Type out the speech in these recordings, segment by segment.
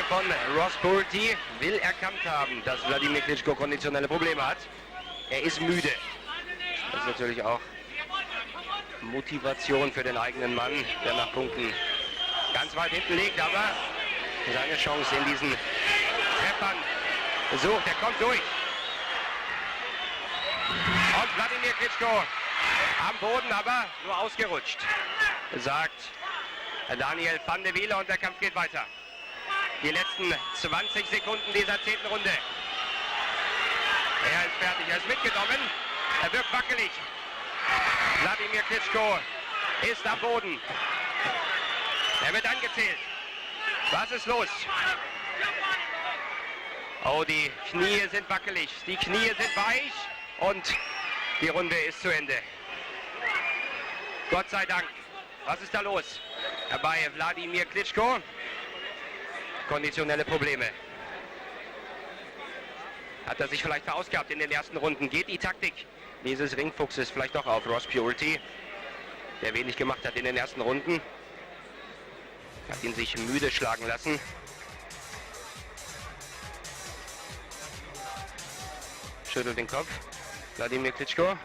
von Ross Purdy will erkannt haben, dass Wladimir Klitschko konditionelle Probleme hat. Er ist müde. Das ist natürlich auch Motivation für den eigenen Mann, der nach Punkten ganz weit hinten liegt, aber seine Chance in diesen Treffern sucht. Er kommt durch. Und Wladimir Klitschko am Boden, aber nur ausgerutscht, sagt Daniel van de Wiele, und der Kampf geht weiter. Die letzten 20 Sekunden dieser 10. Runde. Er ist fertig, er ist mitgenommen. Er wirkt wackelig. Wladimir Klitschko ist am Boden. Er wird angezählt. Was ist los? Oh, die Knie sind wackelig. Die Knie sind weich. Und die Runde ist zu Ende. Gott sei Dank. Was ist da los? Bei Wladimir Klitschko. Konditionelle Probleme. Hat er sich vielleicht verausgabt in den ersten Runden? Geht die Taktik dieses Ringfuchses vielleicht doch auf Ross Purdy, der wenig gemacht hat in den ersten Runden? Hat ihn sich müde schlagen lassen. Schüttelt den Kopf. Wladimir Klitschko.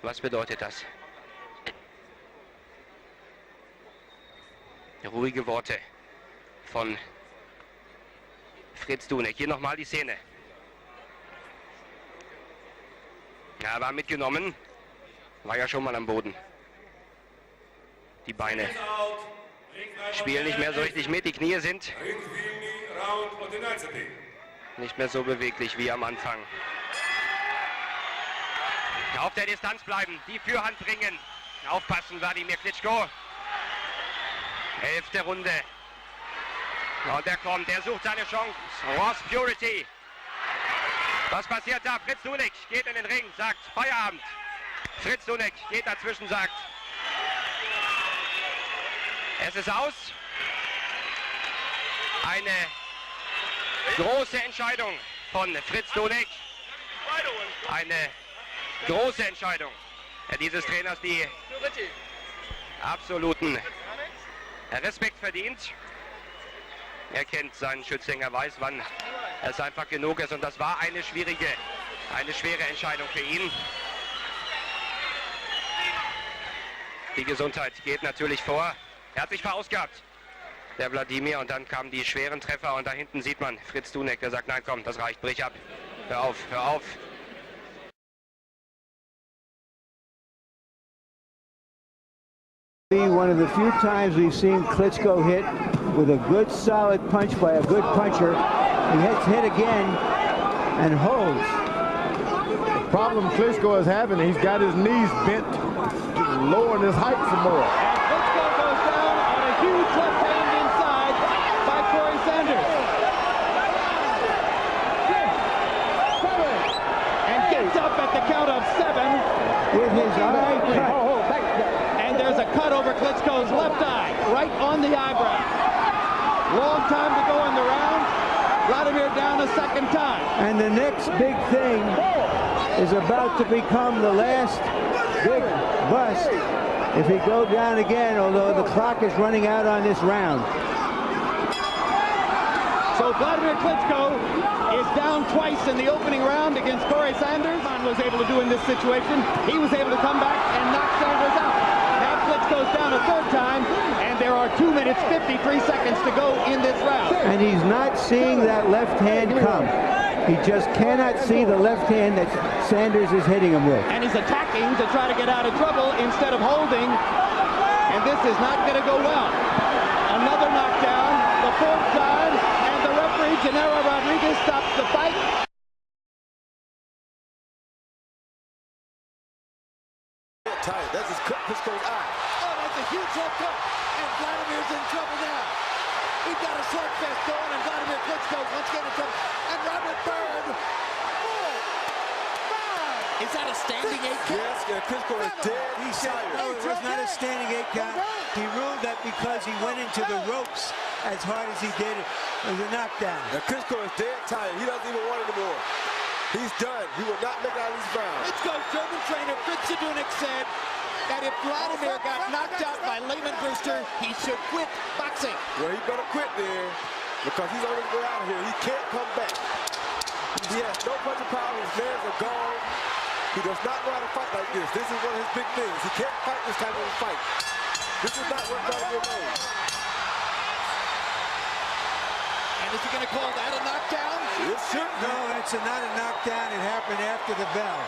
Was bedeutet das? Ruhige Worte von Fritz Dunek. Hier nochmal die Szene. Ja, war mitgenommen. War ja schon mal am Boden. Die Beine spielen nicht mehr so richtig mit. Die Knie sind nicht mehr so beweglich wie am Anfang. Auf der Distanz bleiben, die Fürhand bringen. Aufpassen, Wladimir Klitschko. 11. Runde. Und er kommt, er sucht seine Chance. Ross Purdy. Was passiert da? Fritz Dunek geht in den Ring, sagt Feierabend. Fritz Dunek geht dazwischen, sagt, es ist aus. Eine große Entscheidung von Fritz Dunek. Eine große Entscheidung dieses Trainers, die absoluten Respekt verdient. Er kennt seinen Schützling, er weiß, wann es einfach genug ist. Und das war eine schwere Entscheidung für ihn. Die Gesundheit geht natürlich vor. Er hat sich verausgabt, der Wladimir. Und dann kamen die schweren Treffer. Und da hinten sieht man Fritz Dunek, der sagt, nein, komm, das reicht, brich ab. Hör auf, hör auf. One of the few times we've seen Klitschko hit with a good solid punch by a good puncher. He hits hit again and holds. The problem Klitschko is having, he's got his knees bent to lower his height some more. And Klitschko goes down on a huge left hand inside by Corey Sanders. And gets up at the count of 7 with his eye cut. There's a cut over Klitschko's left eye, right on the eyebrow. Long time to go in the round. Vladimir down a second time. And the next big thing is about to become the last big bust if he goes down again, although the clock is running out on this round. So Vladimir Klitschko is down twice in the opening round against Corey Sanders. Was able to do in this situation. He was able to come back and knock Sanders out. Goes down a third time, and there are 2 minutes 53 seconds to go in this round. And he's not seeing that left hand come. He just cannot see the left hand that Sanders is hitting him with. And he's attacking to try to get out of trouble instead of holding, and this is not going to go well. Another knockdown, the 4th time, and the referee, Gennaro Rodriguez, stops the fight. That's his Klitschko's eye. Oh, that's a huge left hook, and Vladimir's in trouble now. We've got a slugfest going, and Vladimir Klitschko once again in trouble. And Robert Byrd. 4, 5. Is that a standing 8 count? Yes, Klitschko is dead. He said no, it was not a standing 8 count. He ruled that because he went into the ropes as hard as he did, it was a knockdown. Now Klitschko is dead tired. He doesn't even want it anymore. He's done. He will not make out of these rounds. Klitschko's German trainer Fritz Dunek said that if Vladimir got knocked out by Lehman Brewster, he should quit boxing. Well, he better quit there because he's on his way out of here. He can't come back. He has no punching power. His legs are gone. He does not know how to fight like this. This is one of his big things. He can't fight this type of a fight. This is not what Vladimir knows. And is he going to call that a knockdown? It should be. No, it's not a knockdown. It happened after the bell.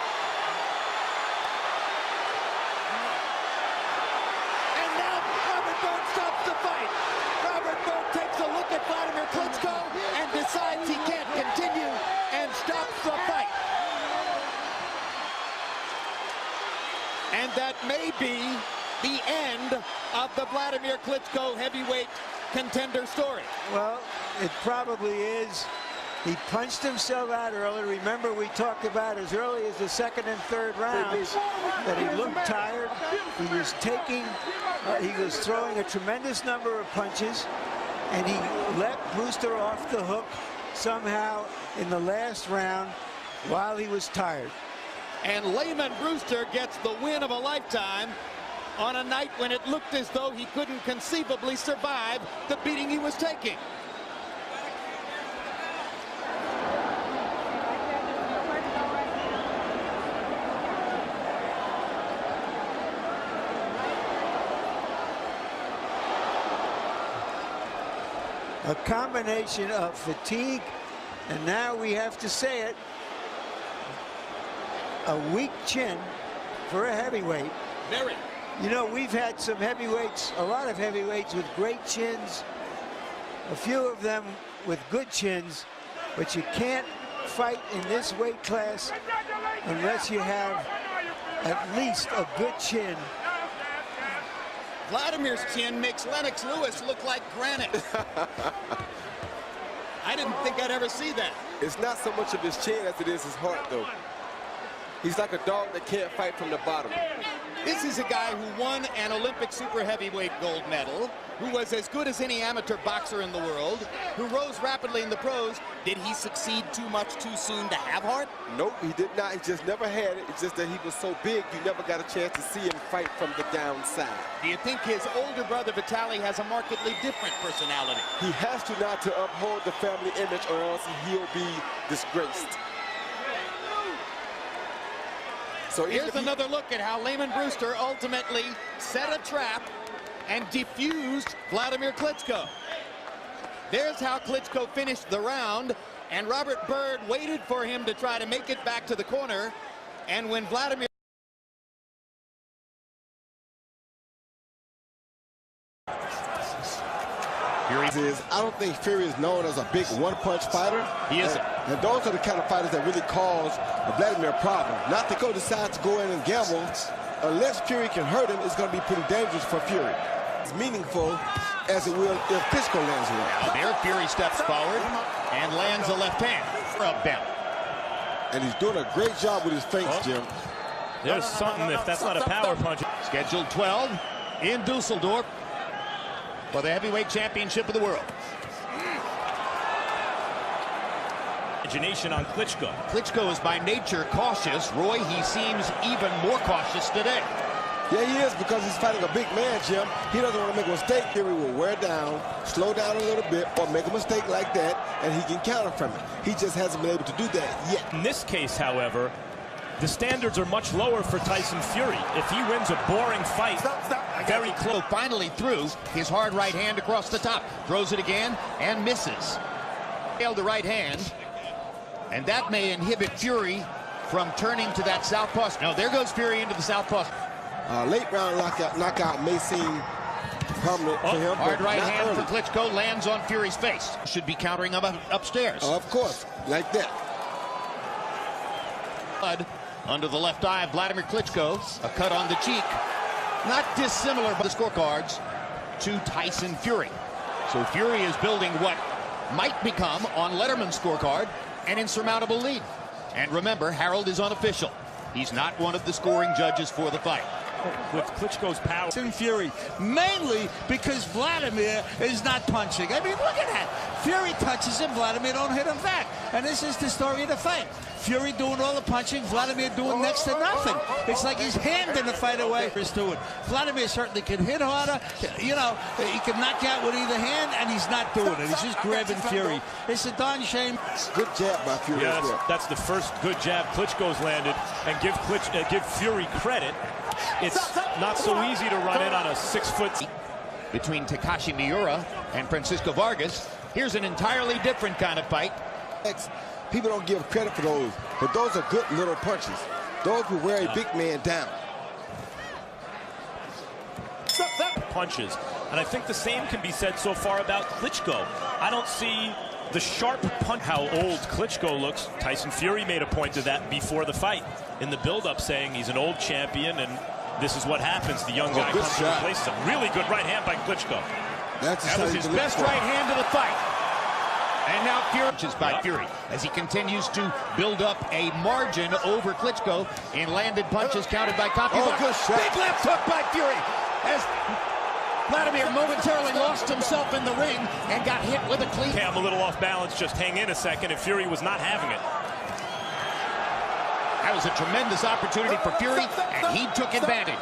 And now Robert Byrd stops the fight. Robert Byrd takes a look at Vladimir Klitschko and decides he can't continue and stops the fight. And that may be the end of the Vladimir Klitschko heavyweight contender story. Well, it probably is. He punched himself out early. Remember, we talked about as early as the second and third rounds that he looked tired. He was he was throwing a tremendous number of punches, and he let Brewster off the hook somehow in the last round while he was tired. And Lehman Brewster gets the win of a lifetime on a night when it looked as though he couldn't conceivably survive the beating he was taking. A combination of fatigue, and now we have to say it, a weak chin for a heavyweight. Very. You know, we've had some heavyweights, a lot of heavyweights with great chins, a few of them with good chins, but you can't fight in this weight class unless you have at least a good chin. Vladimir's chin makes Lennox Lewis look like granite. I didn't think I'd ever see that. It's not so much of his chin as it is his heart, though. He's like a dog that can't fight from the bottom. This is a guy who won an Olympic super heavyweight gold medal, who was as good as any amateur boxer in the world, who rose rapidly in the pros. Did he succeed too much too soon to have heart? Nope, he did not. He just never had it. It's just that he was so big, you never got a chance to see him fight from the downside. Do you think his older brother Vitaly has a markedly different personality? He has to not to uphold the family image, or else he'll be disgraced. So here's another look at how Lehman Brewster ultimately set a trap and defused Vladimir Klitschko. There's how Klitschko finished the round, and Robert Byrd waited for him to try to make it back to the corner, and when Vladimir I don't think Fury is known as a big one-punch fighter. He isn't. And those are the kind of fighters that really cause Vladimir a problem. Not to go decide to go in and gamble. Unless Fury can hurt him, it's going to be pretty dangerous for Fury. It's meaningful as it will if Klitschko lands one. There, Fury steps forward and lands a left hand for a belt. And he's doing a great job with his feints, Jim. There's something if that's not a power punch. Scheduled 12 in Dusseldorf for the heavyweight championship of the world. Imagination on Klitschko. Klitschko is by nature cautious. Roy, he seems even more cautious today. Yeah, he is, because he's fighting a big man, Jim. He doesn't want to make a mistake. Fury will wear down, slow down a little bit, or make a mistake like that, and he can counter from it. He just hasn't been able to do that yet. In this case, however, the standards are much lower for Tyson Fury. If he wins a boring fight, very close. Finally threw his hard right hand across the top. Throws it again and misses. Failed the right hand, and that may inhibit Fury from turning to that southpaw. No, there goes Fury into the southpaw. Late round knockout may seem prominent for him. Hard right hand early. for Klitschko lands on Fury's face. Should be countering him upstairs. Of course, like that. Blood under the left eye of Vladimir Klitschko. A cut on the cheek. Not dissimilar by the scorecards to Tyson Fury. So Fury is building what might become, on Letterman's scorecard, an insurmountable lead. And remember, Harold is unofficial. He's not one of the scoring judges for the fight. With Klitschko's power. Fury, mainly because Vladimir is not punching. I mean, look at that. Fury touches him, Vladimir don't hit him back. And this is the story of the fight. Fury doing all the punching, Vladimir doing next to nothing. It's like he's handing the fight away. He's doing. Vladimir certainly can hit harder. You know, he can knock out with either hand, and he's not doing it. He's just grabbing Fury. It's a darn shame. Good jab by Fury. Yeah, that's the first good jab Klitschko's landed. And give Fury credit. It's not so easy to run in on a 6-foot. Between Takashi Miura and Francisco Vargas. Here's an entirely different kind of fight. People don't give credit for those, but those are good little punches. Those will wear a big man down. Punches. And I think the same can be said so far about Klitschko. I don't see the sharp punch. How old Klitschko looks. Tyson Fury made a point of that before the fight in the build-up, saying he's an old champion and this is what happens. The young guy comes to replace him. Really good right hand by Klitschko. That was his best right hand of the fight. And now Fury punches by Fury as he continues to build up a margin over Klitschko in landed punches counted by Copy. Big left hook by Fury as Vladimir momentarily lost himself in the ring and got hit with a clean. Okay, I'm a little off balance. Just hang in a second, and Fury was not having it. That was a tremendous opportunity for Fury, and he took advantage.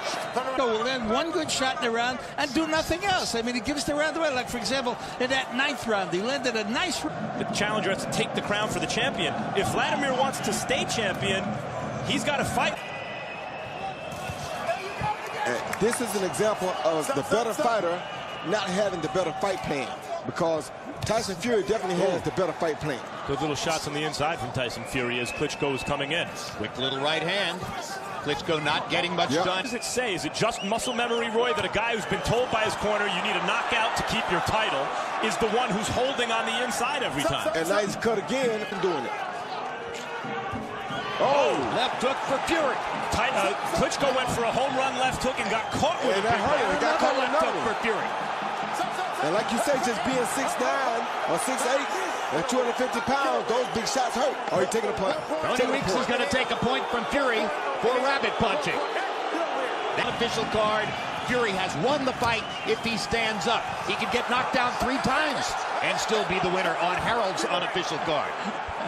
Will land one good shot in the round and do nothing else. I mean, he gives the round away. Like, for example, in that 9th round, he landed a nice. The challenger has to take the crown for the champion. If Vladimir wants to stay champion, he's got to fight. This is an example of the better fighter not having the better fight plan, because Tyson Fury definitely has the better fight plan. Good little shots on the inside from Tyson Fury as Klitschko is coming in. Quick little right hand. Klitschko not getting much done. What does it say? Is it just muscle memory, Roy, that a guy who's been told by his corner you need a knockout to keep your title is the one who's holding on the inside every time? And nice cut again and doing it. Oh, left hook for Fury. Klitschko went for a home run left hook and got caught with it. Another left hook for Fury. And like you say, just being 6'9" or 6'8" and 250 pounds, those big shots hurt. Oh, you're taking a point. Tony Weeks is going to take a point from Fury for rabbit punching. That official card, Fury has won the fight if he stands up. He could get knocked down 3 times and still be the winner on Harold's unofficial card.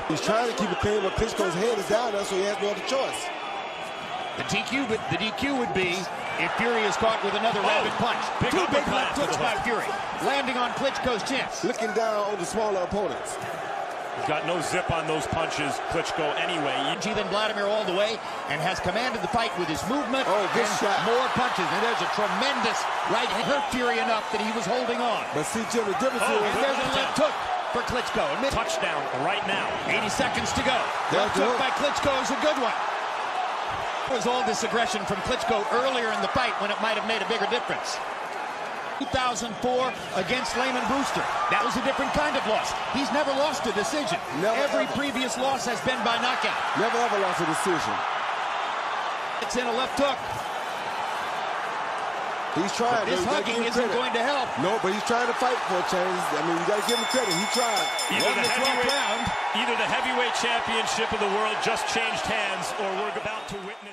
He's trying to keep it clean, but Klitschko's head is down there, so he has no other choice. The DQ would be if Fury is caught with another rabbit punch. Two big left hooks by Fury, landing on Klitschko's chin. Looking down on the smaller opponents. He's got no zip on those punches, Klitschko, anyway. Then Vladimir all the way and has commanded the fight with his movement. Oh, good shot. More punches, and there's a tremendous right hand. Hurt Fury enough that he was holding on. But see, Jim, the difference is there's a left hook for Klitschko. Touchdown right now. 80 seconds to go. Left hook by Klitschko is a good one. It was all this aggression from Klitschko earlier in the fight when it might have made a bigger difference. 2004 against Lehman Brewster. That was a different kind of loss. He's never lost a decision. Every previous loss has been by knockout. Never ever lost a decision. It's in a left hook. He's trying. This hugging isn't going to help. No, but he's trying to fight for a change. I mean, you got to give him credit. He tried. Either the heavyweight championship of the world just changed hands, or we're about to witness